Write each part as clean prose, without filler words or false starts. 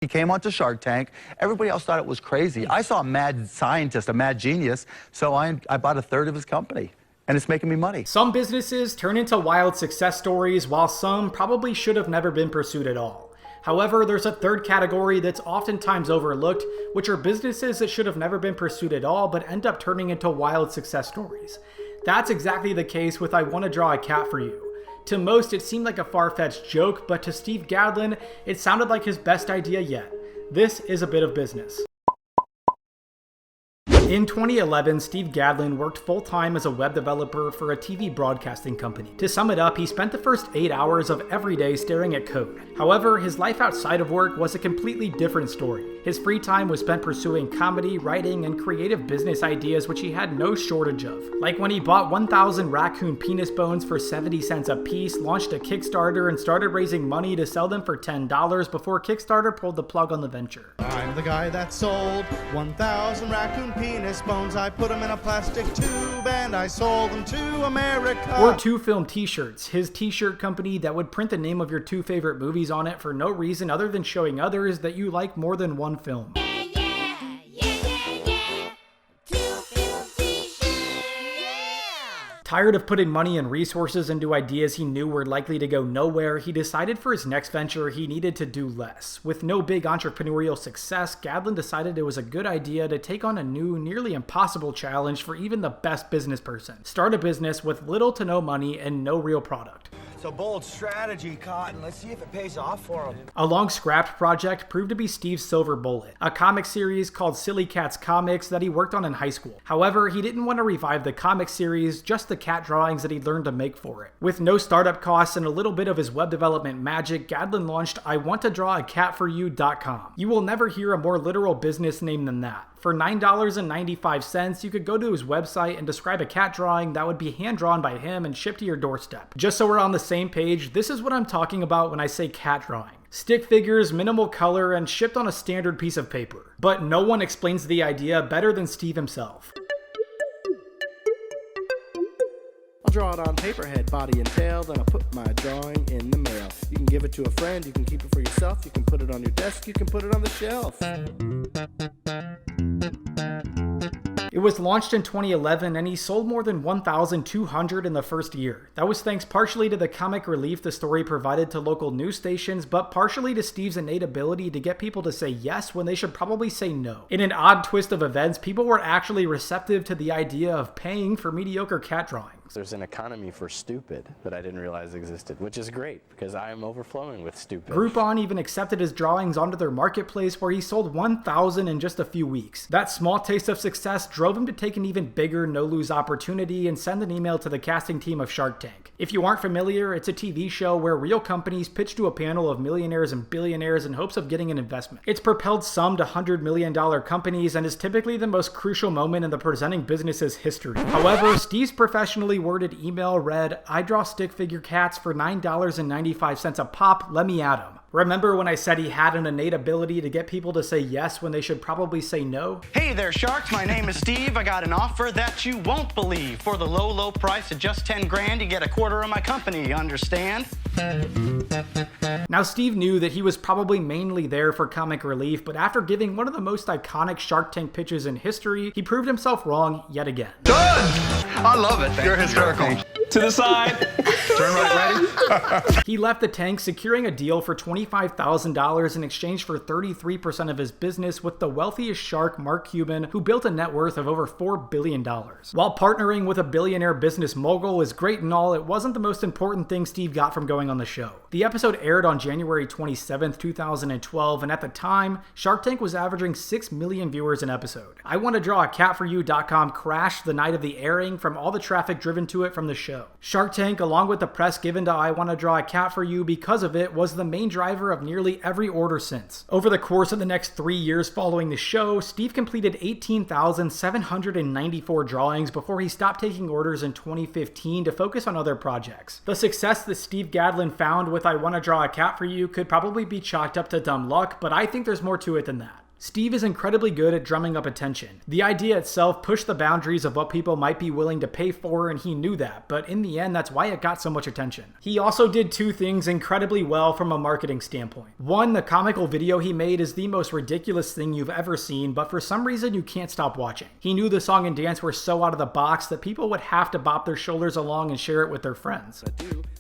He came onto Shark Tank. Everybody else thought it was crazy. I saw a mad scientist, a mad genius, so I bought a third of his company. And it's making me money. Some businesses turn into wild success stories, while some probably should have never been pursued at all. However, there's a third category that's oftentimes overlooked, which are businesses that should have never been pursued at all, but end up turning into wild success stories. That's exactly the case with I Want to Draw a Cat for You. To most, it seemed like a far-fetched joke, but to Steve Gadlin, it sounded like his best idea yet. This is a bit of business. In 2011, Steve Gadlin worked full-time as a web developer for a TV broadcasting company. To sum it up, he spent the first 8 hours of every day staring at code. However, his life outside of work was a completely different story. His free time was spent pursuing comedy, writing, and creative business ideas which he had no shortage of. Like when he bought 1,000 raccoon penis bones for 70 cents a piece, launched a Kickstarter, and started raising money to sell them for $10 before Kickstarter pulled the plug on the venture. I'm the guy that sold 1,000 raccoon penis bones. I put them in a plastic tube and I sold them to America. Or Two Film T-shirts, his t-shirt company that would print the name of your two favorite movies on it for no reason other than showing others that you like more than one film. Tired of putting money and resources into ideas he knew were likely to go nowhere, he decided for his next venture he needed to do less. With no big entrepreneurial success, Gadlin decided it was a good idea to take on a new, nearly impossible challenge for even the best business person. Start a business with little to no money and no real product. It's a bold strategy, Cotton. Let's see if it pays off for him. A long-scrapped project proved to be Steve's silver bullet, a comic series called Silly Cats Comics that he worked on in high school. However, he didn't want to revive the comic series, just the cat drawings that he'd learned to make for it. With no startup costs and a little bit of his web development magic, Gadlin launched IWantToDrawACatForYou.com. You will never hear a more literal business name than that. For $9.95, you could go to his website and describe a cat drawing that would be hand-drawn by him and shipped to your doorstep. Just so we're on the same page, this is what I'm talking about when I say cat drawing. Stick figures, minimal color, and shipped on a standard piece of paper. But no one explains the idea better than Steve himself. I'll draw it on paperhead, body and tail, then I'll put my drawing in the mail. You can give it to a friend, you can keep it for yourself, you can put it on your desk, you can put it on the shelf. It was launched in 2011 and he sold more than 1,200 in the first year. That was thanks partially to the comic relief the story provided to local news stations, but partially to Steve's innate ability to get people to say yes when they should probably say no. In an odd twist of events, people were actually receptive to the idea of paying for mediocre cat drawings. There's an economy for stupid that I didn't realize existed, which is great because I am overflowing with stupid. Groupon even accepted his drawings onto their marketplace where he sold 1,000 in just a few weeks. That small taste of success drove him to take an even bigger no-lose opportunity and send an email to the casting team of Shark Tank. If you aren't familiar, it's a TV show where real companies pitch to a panel of millionaires and billionaires in hopes of getting an investment. It's propelled some to $100 million companies and is typically the most crucial moment in the presenting business's history. However, Steve's professionally worded email read, "I draw stick figure cats for $9.95 a pop, let me at 'em." Remember when I said he had an innate ability to get people to say yes when they should probably say no? Hey there, Sharks. My name is Steve. I got an offer that you won't believe. For the low, low price of just 10 grand, you get a quarter of my company, you understand? Now, Steve knew that he was probably mainly there for comic relief, but after giving one of the most iconic Shark Tank pitches in history, he proved himself wrong yet again. Done! I love it. You're hysterical. To the side. Turn right, ready? He left the tank securing a deal for $25,000 in exchange for 33% of his business with the wealthiest shark, Mark Cuban, who built a net worth of over $4 billion. While partnering with a billionaire business mogul is great and all, it wasn't the most important thing Steve got from going on the show. The episode aired on January 27th, 2012, and at the time, Shark Tank was averaging 6 million viewers an episode. IWantToDrawACatForYou.com crashed the night of the airing from all the traffic driven to it from the show. Shark Tank, along with the press given to I Want to Draw a Cat for You because of it, was the main driver of nearly every order since. Over the course of the next 3 years following the show, Steve completed 18,794 drawings before he stopped taking orders in 2015 to focus on other projects. The success that Steve Gadlin found with I Want to Draw a Cat for You could probably be chalked up to dumb luck, but I think there's more to it than that. Steve is incredibly good at drumming up attention. The idea itself pushed the boundaries of what people might be willing to pay for, and he knew that, but in the end, that's why it got so much attention. He also did two things incredibly well from a marketing standpoint. One, the comical video he made is the most ridiculous thing you've ever seen, but for some reason you can't stop watching. He knew the song and dance were so out of the box that people would have to bop their shoulders along and share it with their friends.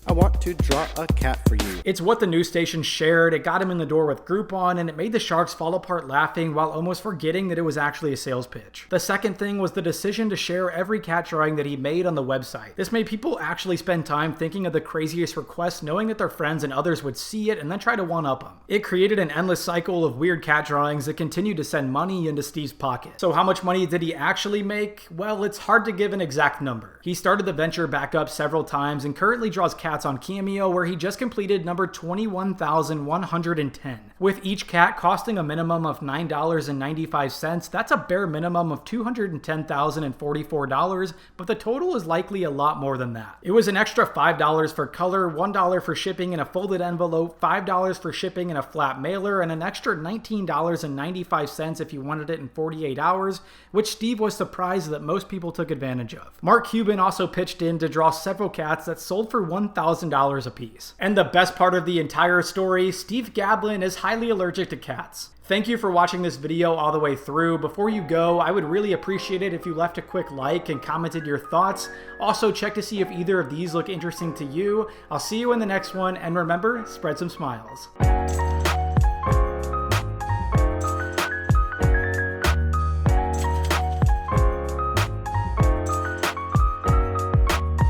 I want to draw a cat for you. It's what the news station shared, it got him in the door with Groupon, and it made the Sharks fall apart laughing while almost forgetting that it was actually a sales pitch. The second thing was the decision to share every cat drawing that he made on the website. This made people actually spend time thinking of the craziest requests, knowing that their friends and others would see it and then try to one-up them. It created an endless cycle of weird cat drawings that continued to send money into Steve's pocket. So how much money did he actually make? Well, it's hard to give an exact number. He started the venture back up several times and currently draws cats on Cameo, where he just completed number 21,110. With each cat costing a minimum of $9.95, that's a bare minimum of $210,044, but the total is likely a lot more than that. It was an extra $5 for color, $1 for shipping in a folded envelope, $5 for shipping in a flat mailer, and an extra $19.95 if you wanted it in 48 hours, which Steve was surprised that most people took advantage of. Mark Cuban also pitched in to draw several cats that sold for $1,000 a piece. And the best part of the entire story, Steve Gadlin is highly allergic to cats. Thank you for watching this video all the way through. Before you go, I would really appreciate it if you left a quick like and commented your thoughts. Also, check to see if either of these look interesting to you. I'll see you in the next one, and remember, spread some smiles.